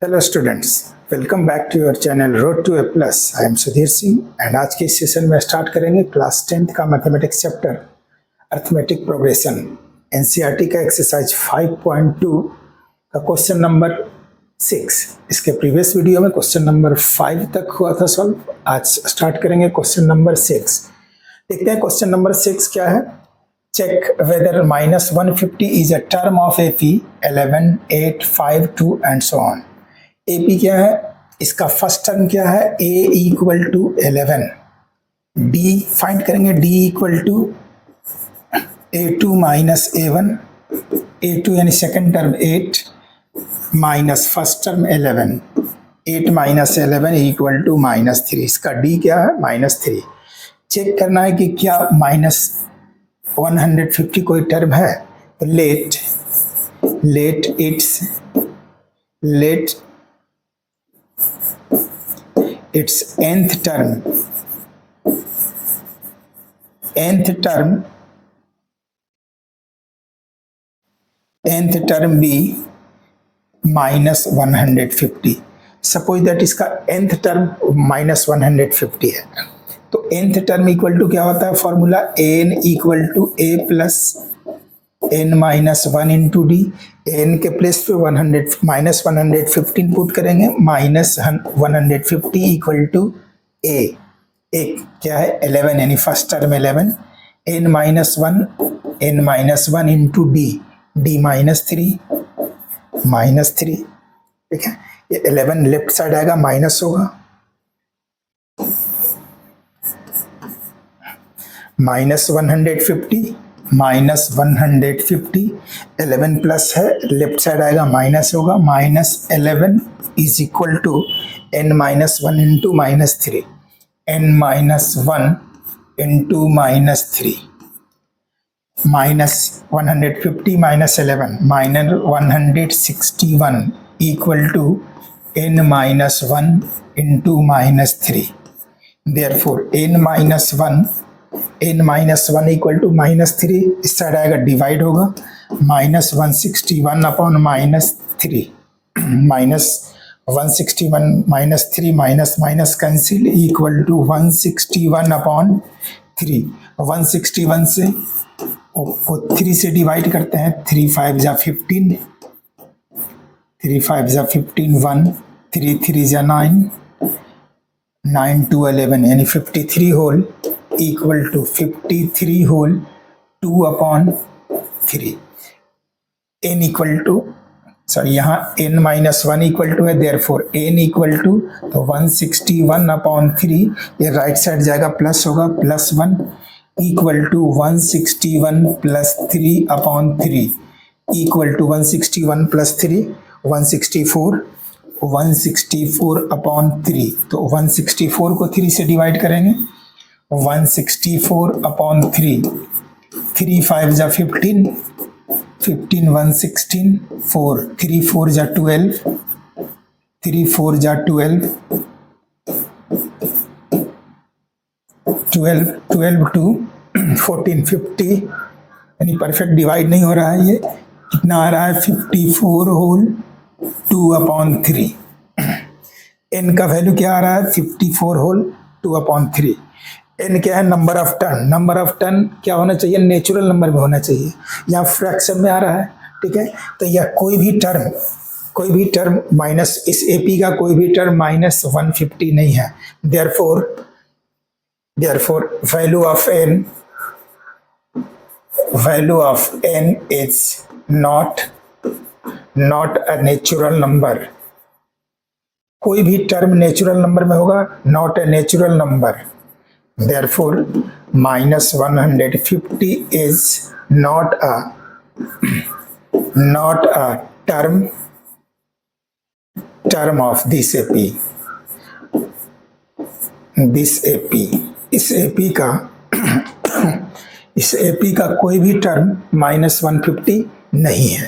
Hello students, welcome back to your channel road to A plus. I am Sudhir Singh and आज के इस session में start करेंगे class 10th का mathematics chapter arithmetic progression, NCERT का exercise 5.2 का क्वेश्चन नंबर 6। इसके प्रीवियस वीडियो में क्वेश्चन नंबर 5 तक हुआ था सॉल्व। आज स्टार्ट करेंगे क्वेश्चन नंबर 6। देखते हैं क्वेश्चन नंबर 6 क्या है। Check whether -150 is a term of AP 11, 8, 5, 2 and so on. AP क्या है, इसका फर्स्ट टर्म क्या है, A equal to 11, D find करेंगे, D equal to A2 minus A1, A2 यानी second term 8 minus first term 11, 8 minus 11 equal to -3। इसका D क्या है, -3। चेक करना है कि क्या -150 कोई टर्म है, तो let its nth term be -150। Suppose that इसका nth टर्म -150 है, तो nth टर्म इक्वल टू क्या होता है, formula n equal to a plus n minus 1 into D. n के प्लेस पे 115 पुट करेंगे, -150 इक्वल टू a, एक क्या है 11 यानी first term 11, n minus 1 into D -3, ठीक है। ये 11 लेफ्ट साइड आएगा, माइनस होगा, -150 11 प्लस है, लेफ्ट साइड आएगा माइनस होगा, -11 is equal to n minus 1 into -3, n minus 1 into -3, -150 minus 11 -161 equal to n minus 1 into -3। Therefore n minus 1 equal to -3, इस side आएगा डिवाइड होगा, -161 upon -3, -161 -3 minus cancel equal to 161 upon 3। 161 से 3 से divide करते हैं, 3 5 जा 15, 3 5 जा 15, 1 3 3 जा 9, 9 2 11 यानी 53 whole equal to 53 whole 2 upon 3। n equal to यहाँ n माइनस 1 इक्वल टू है, देयरफॉर n इक्वल टू, तो 161 अपॉन 3, ये राइट साइड जाएगा प्लस होगा, +1 equal to 161 plus 3 upon 3 equal to 161 plus 3 164 upon 3, तो 164 को 3 से डिवाइड करेंगे, 164 अपॉन 3, 3 5 जा 15, 15 116, 4 3 4 जा 12, 3 4 जा 12, 12 टू 14 50 यानी परफेक्ट डिवाइड नहीं हो रहा है, ये कितना आ रहा है 54 होल 2 अपॉन 3। n का वैल्यू क्या आ रहा है 54 होल 2 अपॉन 3। n क्या है, नंबर ऑफ टर्न क्या होना चाहिए, नेचुरल नंबर में होना चाहिए, यहाँ फ्रैक्शन में आ रहा है, ठीक है। तो यह कोई भी टर्म माइनस, इस AP का कोई भी टर्म -150 नहीं है, therefore value of n is not a natural number. कोई भी टर्म नेचुरल नंबर में होगा, not a natural number, therefore -150 is not a term of this AP। इस AP का कोई भी टर्म -150 नहीं है,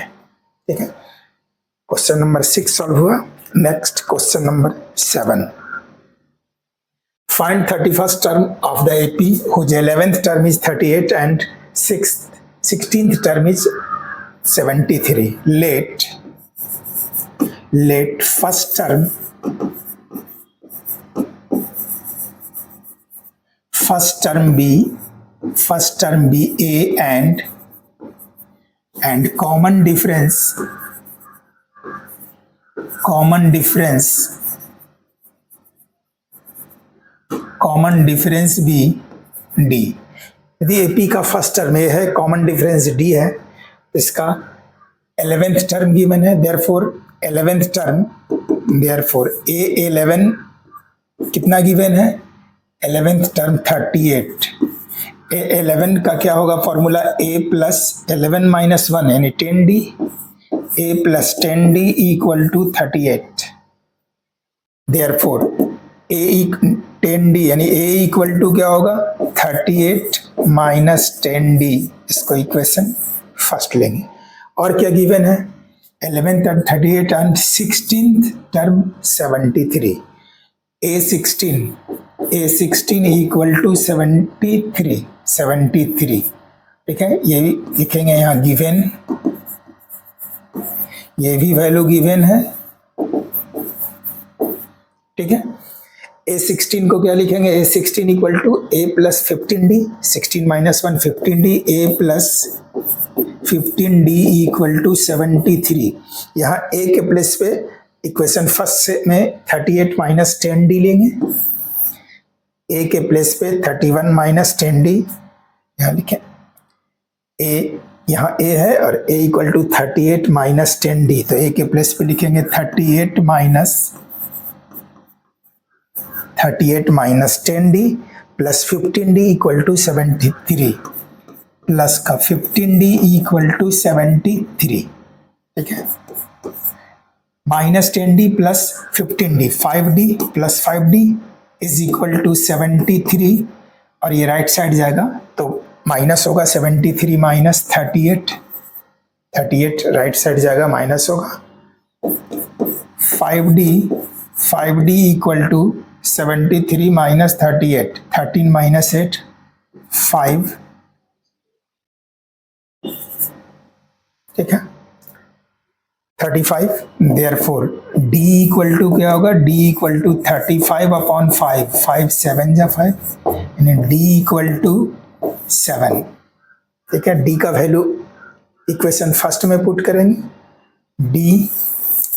ठीक है। क्वेश्चन नंबर 6 सॉल्व हुआ। Next question number 7। Find 31st term of the AP whose 11th term is 38 and 16th term is 73. let first term be a and common difference भी d। यदि AP का first term ए है, common difference d है, इसका 11th term given है, therefore 11th term, therefore A11 कितना given है, 11th term 38। A11 का क्या होगा फॉर्मूला, a प्लस 11 माइनस 1 यानी 10d, a plus 10d equal to 38। Therefore a 10d यानी a इक्वल टू क्या होगा 38 माइनस 10d, इसको इक्वेशन फर्स्ट लेंगे। और क्या गिवन है, 11th term 38 and 16th term 73। A16 equal to 73, ठीक है, ये भी लिखेंगे यहाँ गिवन, ये भी वैल्यू गिवन है, ठीक है। A16 को क्या लिखेंगे, A16 equal to a plus 15d, 16 minus 1 15d, a plus 15d equal to 73। यहाँ a के प्लेस पे इक्वेशन फर्स्ट में 38 माइनस 10d लेंगे, a के प्लेस पे 31 माइनस 10d यहाँ लिखें, a यहाँ a है और a equal to 38 minus 10d, तो a के प्लेस पे लिखेंगे 38 minus 10d plus 15d equal to 73, plus का 15d इक्वल टू 73, ठीक है, minus 10d plus 15d, 5d plus 5d is equal to 73, और ये राइट साइड जाएगा तो माइनस होगा 73 माइनस 38 राइट साइड जाएगा माइनस होगा, 5d equal to 73 minus 38, 13 minus 8 5, ठीक है, 35। देयरफोर d इक्वल टू क्या होगा, d इक्वल टू 35 अपॉन 5, 5 7 जा 5 यानी d इक्वल टू 7, ठीक है। d का वैल्यू इक्वेशन फर्स्ट में पुट करेंगे, d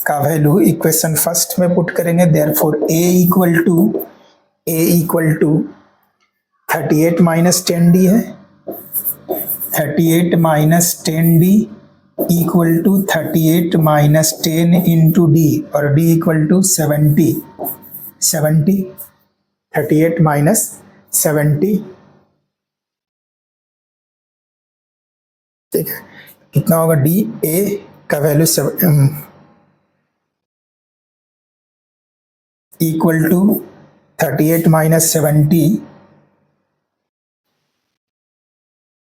का वैल्यू इक्वेशन फर्स्ट में पुट करेंगे, therefore a equal to 38 minus 10d है, 38 minus 10d equal to 38 minus 10 into d, और d इक्वल टू 70, 38 माइनस 70, ठीक है, कितना होगा d, a का value equal to 38 minus 70,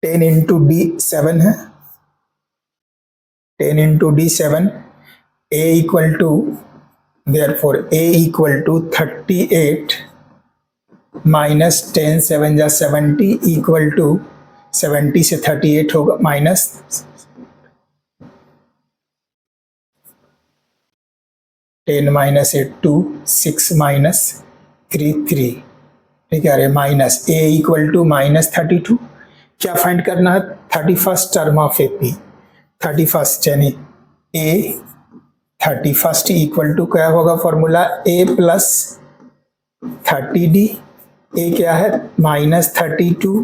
10 into d 7 है, 10 into d 7, a equal to, therefore a equal to 38 minus 10 7 जा 70 equal to 70 से 38 होगा माइनस 10 माइनस 8 2 6 माइनस 3 3, ठीक है, अरे minus a equal to minus 32। क्या फाइंड करना है, 31st term of AP, 31st यानी a 31st इक्वल टू क्या होगा formula, a plus 30d, a क्या है माइनस 32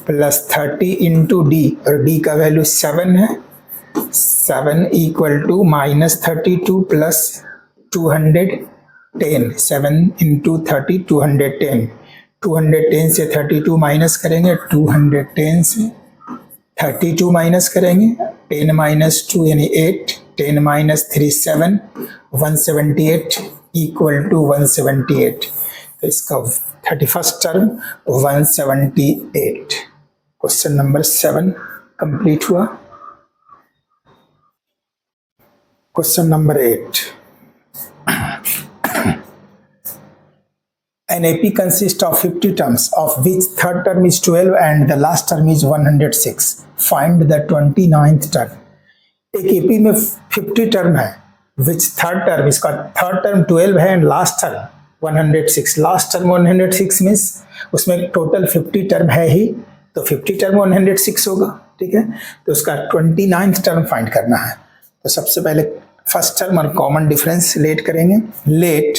प्लस 30 इंटू d, और d का वैल्यू 7 है, 7 equal to minus 32 plus 210, 7 into 30 210, 210 से 32 माइनस करेंगे, 210 से 32 माइनस करेंगे, 10 माइनस 2 यानी 8, 10 माइनस 3 7, 178 इक्वल टू 178, तो इसका 31st term 178। Question number 7 complete हुआ। Question number 8, an AP consists of 50 terms of which third term is 12 and the last term is 106. Find the 29th term. एक AP में 50 term है विच third term, इसका third term 12 है and last term 106, last term 106 means उसमें total 50 term है ही, तो 50 term 106 होगा, ठीक है। तो उसका 29th टर्म फाइंड करना है। तो सबसे पहले फर्स्ट टर्म और कॉमन डिफरेंस लेट करेंगे। Let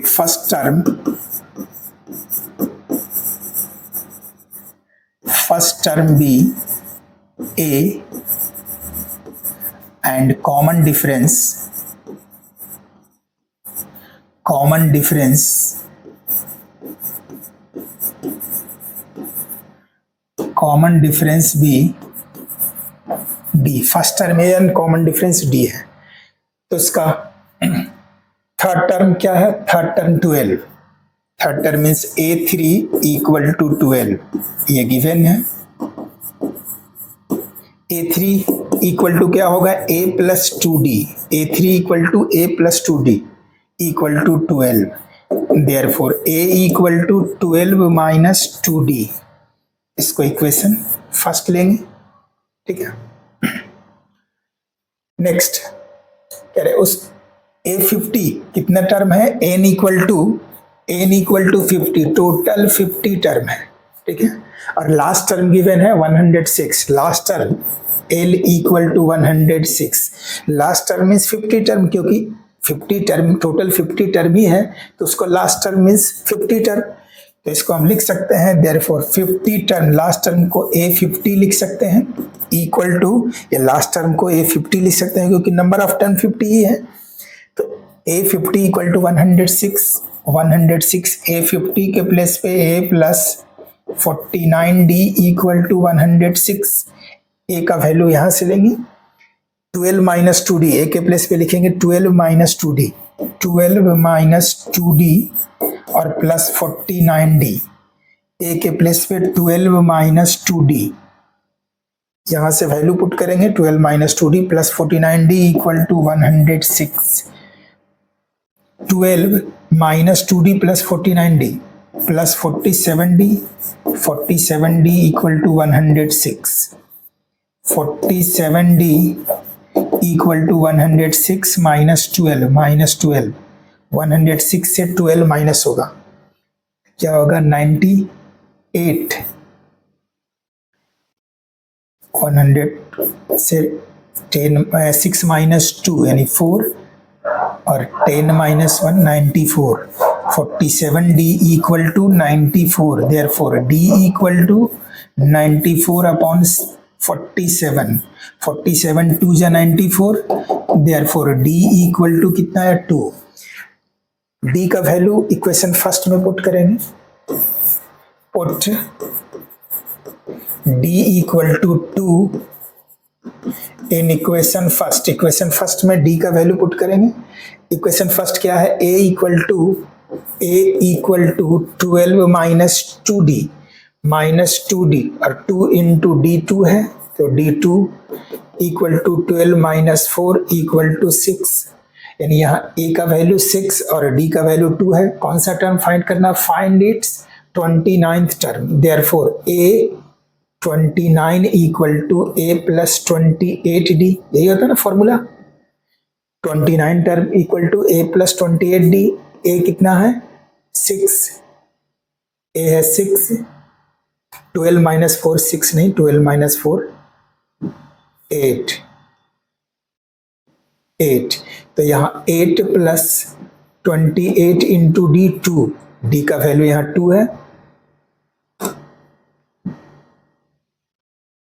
first term be a and common difference b d, first term A and common difference D है। तो इसका थर्ड टर्म क्या है, third term 12, third term means A3 equal to 12, ये given है। A3 equal to क्या होगा, A plus 2D, A3 equal to A plus 2D equal to 12, therefore A equal to 12 minus 2D, इसको equation first लेंगे, ठीक है। Next कह रहे उस A50 कितना टर्म है, n equal to 50, total 50 term है, ठीक है। और लास्ट टर्म गिवन है 106, last term L equal to 106, last term means 50 term, क्योंकि 50 टर्म टोटल 50 टर्म ही है, तो उसको लास्ट टर्म मीन्स 50 टर्म। तो इसको हम लिख सकते हैं देयरफॉर 50 टर्म, लास्ट टर्म को A50 लिख सकते हैं इक्वल टू, ये लास्ट टर्म को A50 लिख सकते हैं क्योंकि नंबर ऑफ टर्म 50 ही है। तो A50 इक्वल टू 106 A50 के प्लेस पे A plus 49D equal to 106, A का वैल्यू यहाँ से लेंगे 12 माइनस 2D, A के प्लेस पे लिखेंगे 12 माइनस 2D, 12 माइनस 2D और प्लस 49D, A के प्लेस पे 12 माइनस 2D, यहाँ से वैल्यू पुट करेंगे 12 minus 2D plus 49D equal to 106, 12 minus 2D plus 49D plus 47D equal to 106, 47D equal to 106 minus 12, 106 से 12 minus होगा, क्या होगा 98, 100 से 6 माइनस 2 यानी 4 और 10 minus 1 94, 47D equal to 94, therefore D equal to 94 upon 47, 47 2 जा 94, therefore D equal to कितना है 2। D का वैल्यू इक्वेशन फर्स्ट में पुट करेंगे, put D equal to 2 in equation first में D का वैल्यू पुट करेंगे। इक्वेशन फर्स्ट क्या है, A equal to 12 minus 2D और 2 इंटू D2 है, तो D2 equal to 12 minus 4 equal to 6, यानी यहाँ A का वैल्यू 6 और D का वैल्यू 2 है। कौन सा टर्म फाइंड करना, find its 29th term, therefore A 29 equal to A plus 28D, यही होता है ना formula, 29 term equal to A plus 28D। A कितना है 6, A है 6, 12 माइनस 4 6 नहीं, 12 माइनस 4 8, तो यहाँ 8 प्लस 28 इंटू D 2, D का वैल्यू यहाँ 2 है,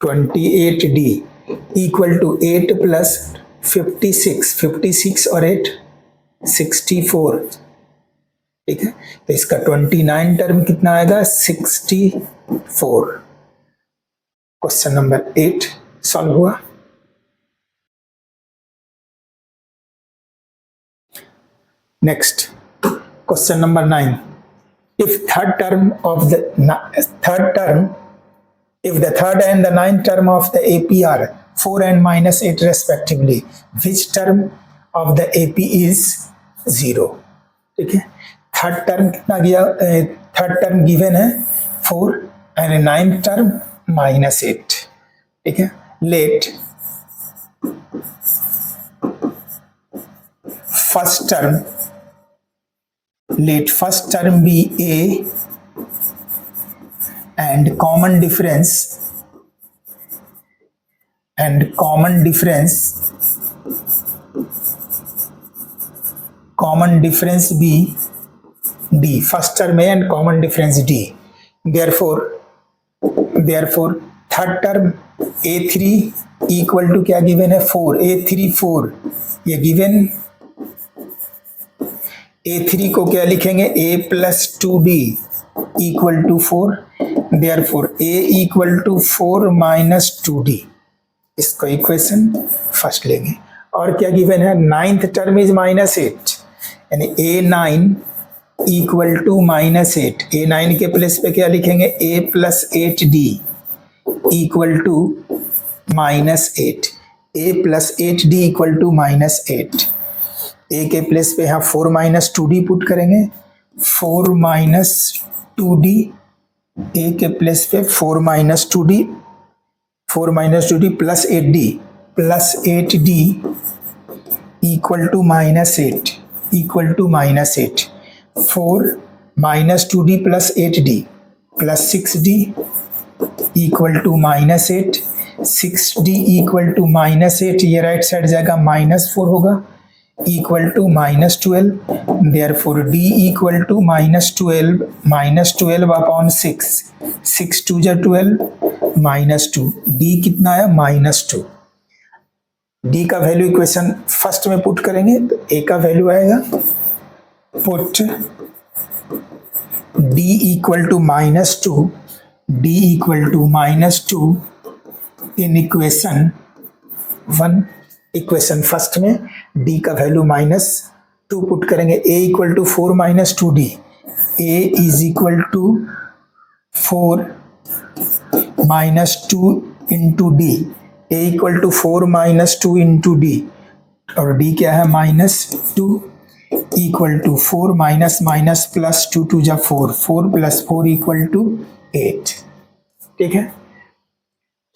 28D इक्वल टू 8 प्लस 56 और 8 64, ठीक है। तो इसका 29 टर्म कितना आएगा 64। क्वेश्चन नंबर 8 सॉल्व हुआ। Next question number 9, if the third and the ninth term of the AP are 4 and minus 8 respectively, which term of the AP is 0, ठीक है। थर्ड टर्म कितना गया, थर्ड टर्म गिवन है 4 and ninth term -8, ठीक है। Let first term, let first term be A and common difference be D. First term A and common difference D. Therefore third term A3 equal to क्या given है 4, A3 4, ये given A3 को क्या लिखेंगे A plus 2D equal to 4, therefore A equal to 4 minus 2D. इसको equation first लेंगे। और क्या गिवन है, नाइन्थ टर्म इज -8, यानी A9 इक्वल टू -8, A9 के प्लेस पे क्या लिखेंगे A plus 8D equal to -8, A plus 8D equal to -8। A के प्लेस पे यहाँ 4 minus 2D पुट करेंगे, 4 minus 2D, A के प्लेस पे 4 minus 2D plus 8D equal to -8, 4 minus 2D plus 8D plus 6D equal to -8, 6D equal to -8, ये right side जाएगा -4 होगा, equal to -12, therefore D equal to -12 upon 6, 6 2 जा 12, -2, D कितना है -2। D का value equation first में put करेंगे तो A का वैल्यू आएगा, put D equal to -2 in equation 1। Equation first में D का वैल्यू -2 पुट करेंगे, A equal to 4 minus 2D, A is equal to 4 minus 2 into D, A equal to 4 minus 2 into D, और D क्या है -2 equal to 4 minus plus 2 2 जा 4, 4 plus 4 equal to 8। ठीक है,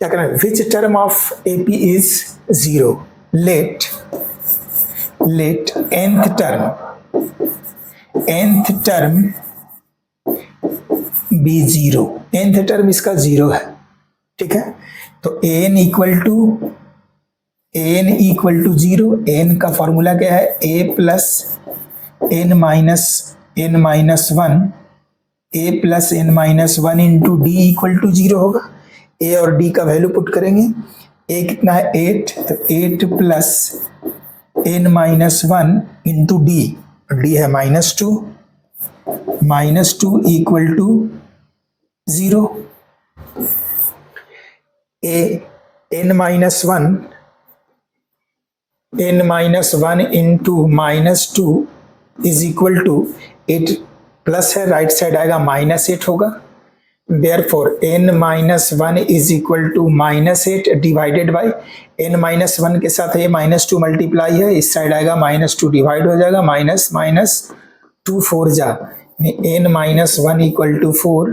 क्या करना है, which term of AP is 0, let nth term be 0, nth term इसका 0 है। ठीक है, तो an equal to 0, n का फॉर्मूला क्या है, a plus n minus 1, a plus n minus 1 into D equal to 0 होगा। A और D का वैल्यू पुट करेंगे, A कितना है 8, तो 8 plus n minus 1 into D, D है -2 equal to 0। n minus 1 into -2 is equal to 8 plus है, right side आएगा -8 होगा, therefore n minus 1 is equal to -8 divided by n minus 1 के साथ ये -2 मल्टीप्लाई है, इस साइड आएगा -2 डिवाइड हो जाएगा, -2 4 जा, n minus 1 equal to 4,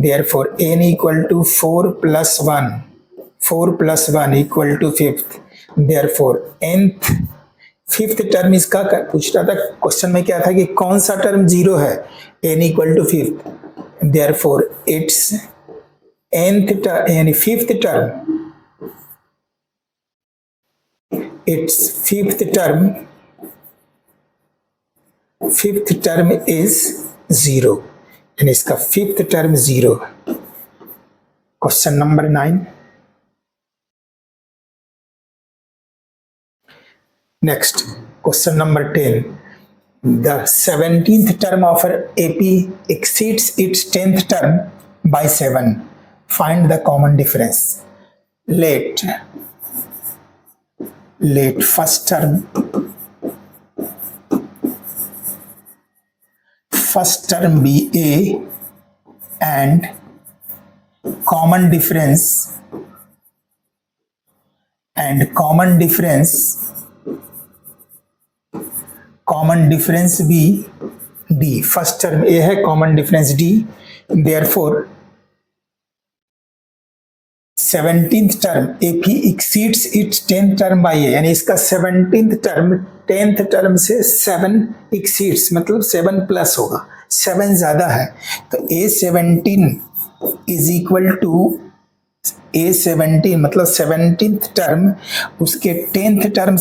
therefore n equal to 4 plus 1 equal to 5th, therefore fifth term इसका पूछ रहा था क्वेश्चन में, क्या था कि कौन सा टर्म 0 है, n equal to 5th, therefore its nth यानी फिफ्थ टर्म इज 0, यानी इसका fifth term 0। Question number 9। Next question number 10, the 17th term of AP exceeds its 10th term by 7, find the common difference। let first term be A and common difference be D। First term A है, common difference D, therefore 17th term if he exceeds its 10th term by a, यानी इसका 17th term 10th term से 7 exceeds मतलब 7 plus होगा, 7 ज्यादा है, तो A17 is equal to A17 मतलब 17th टर्म उसके 10th टर्म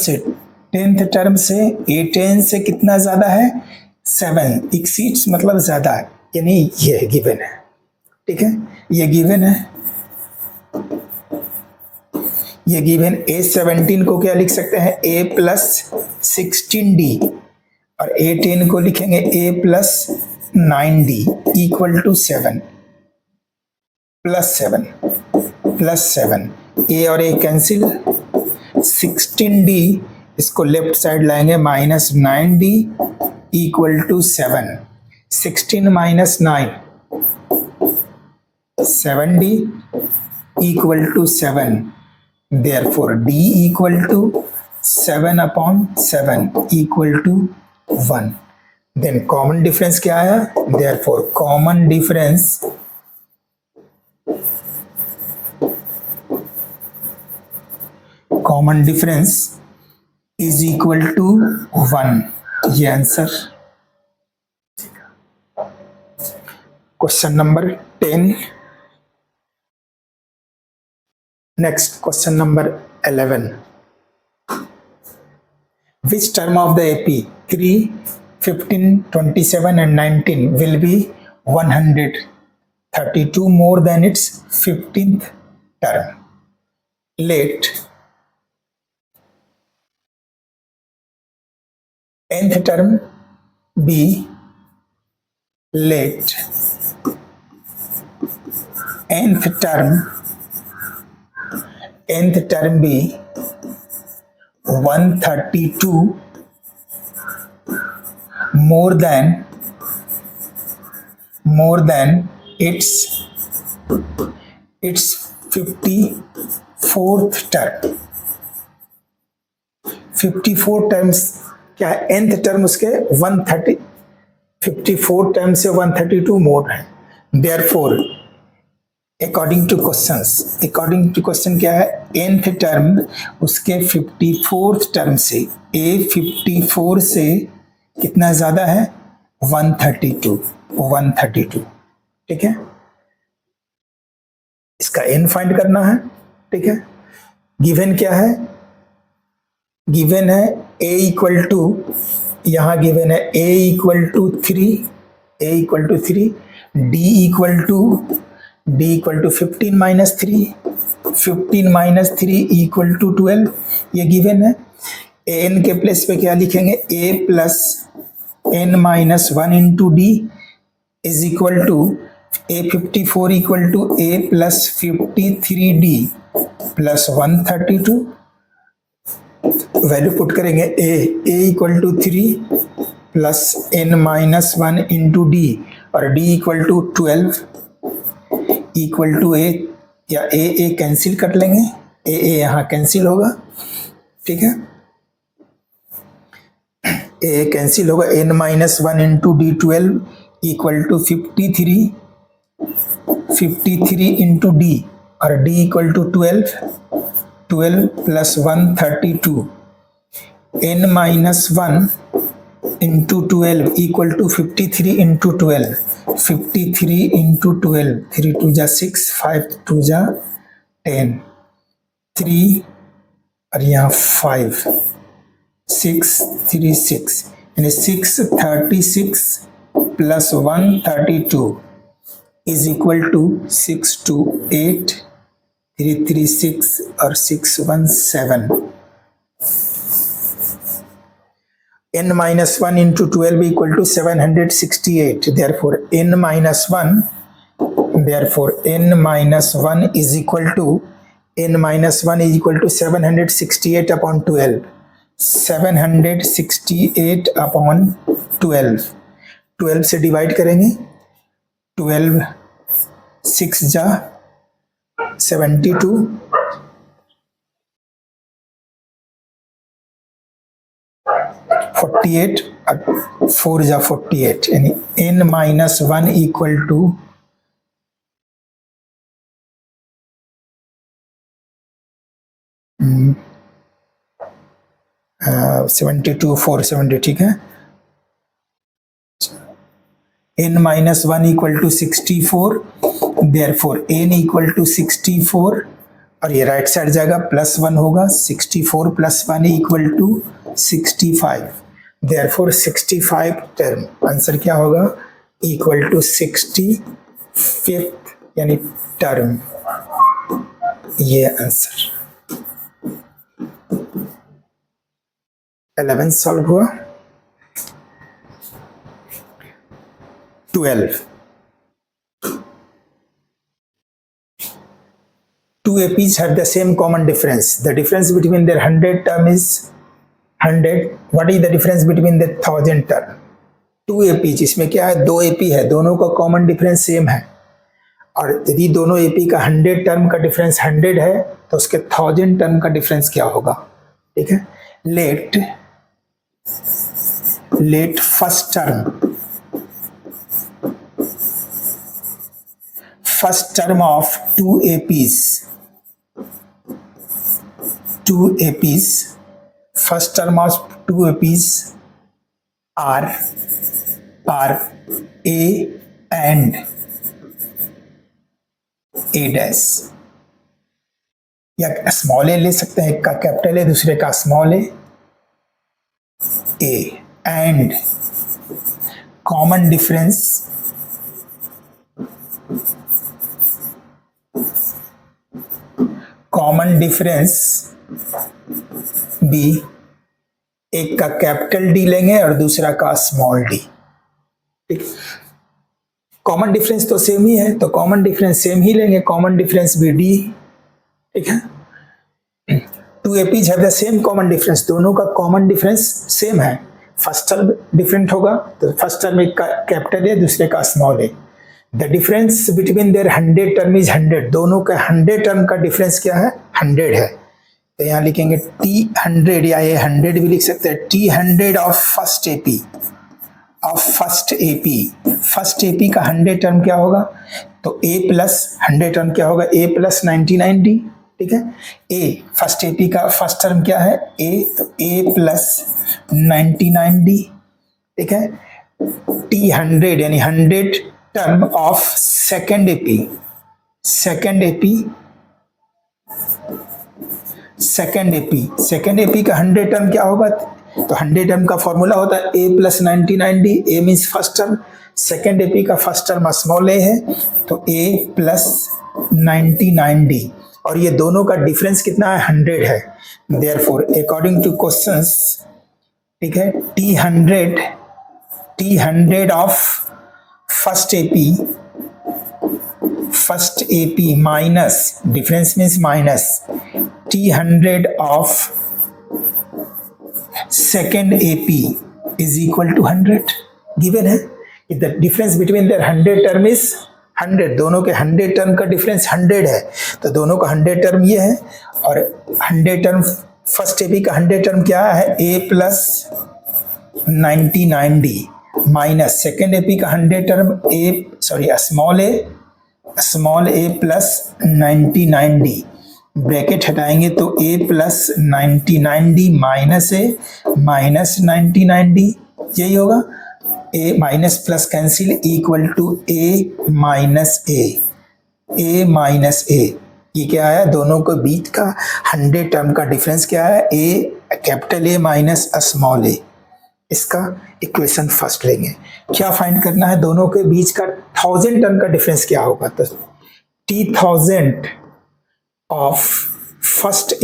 से A10 से कितना ज्यादा है, 7 exceeds मतलब ज्यादा है, यानी ये गिवन है। ठीक है, ये गिवन है, ये गिवन A17 को क्या लिख सकते हैं, A प्लस 16D, और A10 को लिखेंगे A plus 9D equal to 7 plus 7, A और A कैंसिल, 16D इसको लेफ्ट साइड लाएंगे, minus 9D equal to 7, 16 minus 9 7D equal to 7, therefore D equal to 7 upon 7 equal to 1. Then common difference क्या आया, therefore common difference is equal to 1, ये answer. Question number 10। Next, question number 11. Which term of the AP 3, 15, 27 and 19 will be 132 more than its 15th term? Let nth term be nth term be 132 more than its 54th term। 54 terms क्या है, nth term उसके 130, 54 term से 132 मोर है, therefore according to question क्या है, nth term उसके 54th term से, A54 से कितना ज्यादा है, 132। ठीक है, इसका n फाइंड करना है। ठीक है, गिवन क्या है, गिवन है A इक्वल टू, यहां गिवन है A equal to 3, D equal to 15 minus 3 equal to 12, ये गिवन है। n के प्लेस पे क्या लिखेंगे, A plus n minus 1 into D is equal to A54 equal to A plus 53D plus 132, value put करेंगे A equal to 3 plus n minus 1 into D और D equal to 12 equal to A, या A cancel कर लेंगे, A यहाँ cancel होगा। ठीक है, A cancel होगा, n minus 1 into D12 equal to 53 into D और D equal to 12 plus 132, n minus 1 into 12 equal to 53 into 12, 53 into 12, 3 2 जा 6, 5 2 जा 10, 3 और यहाँ 5, 6 3 6, यानी 636 प्लस 132 इज इक्वल टू 628, 336 और 617, n minus 1 into 12 equal to 768, therefore n minus 1 is equal to 768 upon 12, 768 upon 12 से divide करेंगे, 12 6 जा 72, 48 4 जा 48, यानी n माइनस 1 इक्वल टू 72 470, ठीक है। n minus 1 equal to 64, therefore n equal to 64, और ये राइट साइड जाएगा +1 होगा, 64 + 1 equal to 65, therefore 65 term, answer क्या होगा, इक्वल टू 65th यानी टर्म, ये आंसर। 11 सॉल्व हुआ। 12, two APs have the same common difference. The difference between their 100 term is 100. What is the difference between the 1000 term? 2 APs, इसमें क्या है, 2 AP है, दोनों का कॉमन डिफरेंस सेम है, और यदि दोनों AP का 100 टर्म का डिफरेंस 100 है तो उसके 1000 टर्म का डिफरेंस क्या होगा, ठीक है। Late first term of 2 APs, first term of 2 APs are A and A dash, या स्मॉल ए ले सकते हैं, एक का कैपिटल ए दूसरे का small A and common difference B, एक का कैपिटल डी लेंगे और दूसरा का स्मॉल डी, ठीक। कॉमन डिफरेंस तो सेम ही है तो कॉमन डिफरेंस सेम ही लेंगे, कॉमन डिफरेंस भी डी, ठीक है। 2 APs have the same common difference, दोनों का कॉमन डिफरेंस सेम है, फर्स्ट टर्म डिफरेंट होगा तो फर्स्ट टर्म एक का कैपिटल है दूसरे का स्मॉल है। The difference between their 100 term is 100, दोनों का 100 टर्म का डिफरेंस क्या है, 100 है, तो यहाँ लिखेंगे T100, या ये 100 भी लिख सकते हैं, T100 ऑफ फर्स्ट AP का 100 टर्म क्या होगा, तो A प्लस 100 टर्म क्या होगा, A प्लस 99D, ठीक है। A फर्स्ट AP का फर्स्ट टर्म क्या है, A, तो A प्लस 99D, ठीक है। T100 यानी 100 टर्म ऑफ सेकेंड AP का 100 टर्म क्या होगा, तो 100 टर्म का फॉर्मूला होता है A plus 99D, A means first term, second AP का फर्स्ट टर्म स्मॉल a है तो A प्लस 99D, और ये दोनों का डिफरेंस कितना है, 100 है। देयरफॉर अकॉर्डिंग टू क्वेश्चंस, ठीक है, T100 of first AP minus, difference means minus, T100 of second AP is equal to 100, given है। The difference between their 100 term is 100, दोनों के 100 टर्म का डिफरेंस 100 है तो दोनों का 100 टर्म ये है, और 100 टर्म फर्स्ट AP का 100 टर्म क्या है, A plus 99D minus second AP का 100 term small a plus 99D, bracket हटाएंगे तो A plus 99D minus A minus 99D, यही होगा। A minus plus cancel equal to A minus A, ये क्या आया, दोनों के बीच का 100 टर्म का डिफरेंस क्या है, A capital A minus small a, इसका इक्वेशन फर्स्ट लेंगे। क्या फाइंड करना है, दोनों के बीच का 1000 टर्म का डिफरेंस क्या होगा, तो T1000 ऑफ फर्स्ट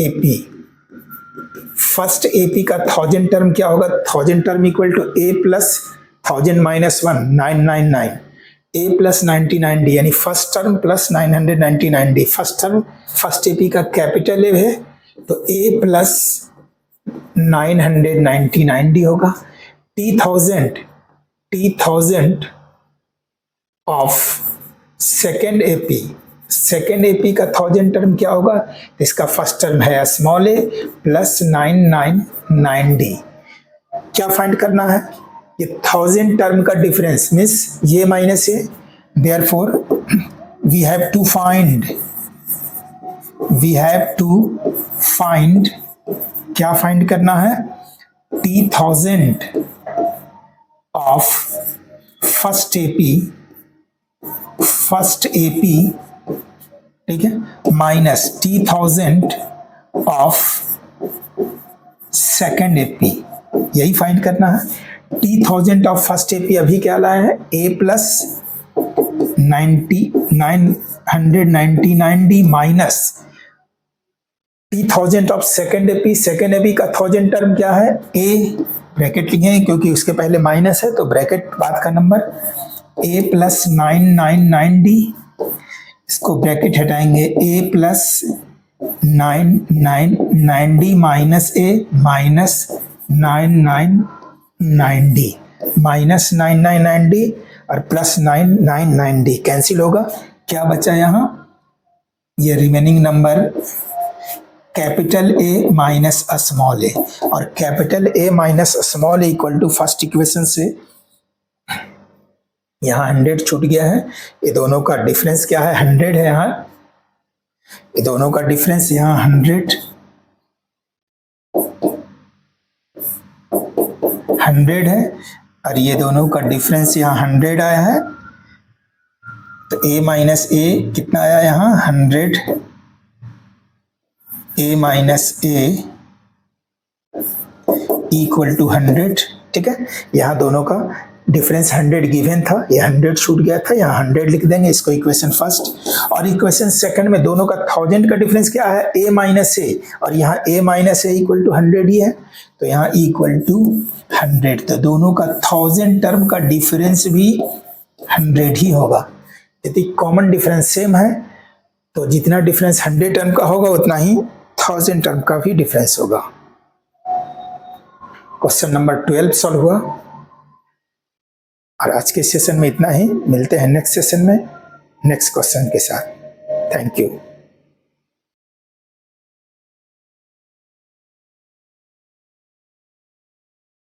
AP का 1000 टर्म क्या होगा, 1000 term equal to A plus 1000 minus 1 999, A plus 99D यानी first term plus 999D, first AP का कैपिटल A है तो A प्लस 999D होगा। T1000 ऑफ सेकेंड AP का 1000 टर्म क्या होगा, इसका फर्स्ट टर्म है स्मॉल a प्लस 999D। क्या फाइंड करना है, ये 1000 टर्म का डिफरेंस मीन्स ये माइनस है, therefore we have to find क्या फाइंड करना है, T1000 of first AP, ठीक है, minus T1000 of second AP, यही फाइंड करना है। T1000 ऑफ फर्स्ट AP अभी क्या लाया है, A plus 999D minus T1000 of second AP का 1000 टर्म क्या है, A, ब्रैकेट लिखेंगे क्योंकि उसके पहले माइनस है तो ब्रैकेट बाद का नंबर, A प्लस 999D, इसको ब्रैकेट हटाएंगे, A plus 999D minus A minus 999D minus 999D और प्लस 999D कैंसिल होगा, क्या बचा यहाँ, ये remaining number capital A minus small a, और capital A minus small a equal to first equation से यहाँ 100 छूट गया है, ये दोनों का डिफरेंस क्या है, 100 है यहाँ, ये दोनों का डिफरेंस यहाँ 100 है और ये दोनों का डिफरेंस यहाँ 100 आया है, तो A माइनस A कितना आया यहाँ 100, A minus A equal to 100, ठीक है। यहाँ दोनों का डिफरेंस 100 गिवन था, ये 100 छूट गया था, यहाँ 100 लिख देंगे, इसको इक्वेशन फर्स्ट। और इक्वेशन सेकंड में दोनों का 1000 का डिफरेंस क्या है, A माइनस A, और यहाँ A minus A equal to 100 ही है, तो यहाँ इक्वल टू 100, तो दोनों का 1000 टर्म का डिफरेंस भी 100 ही होगा। यदि कॉमन डिफरेंस सेम है तो जितना डिफरेंस 100 टर्म का होगा उतना ही 1000 टर्म का भी डिफरेंस होगा। क्वेश्चन नंबर 12 सॉल्व हुआ और आज के सेशन में इतना ही, मिलते हैं नेक्स्ट सेशन में नेक्स्ट क्वेश्चन के साथ। Thank you.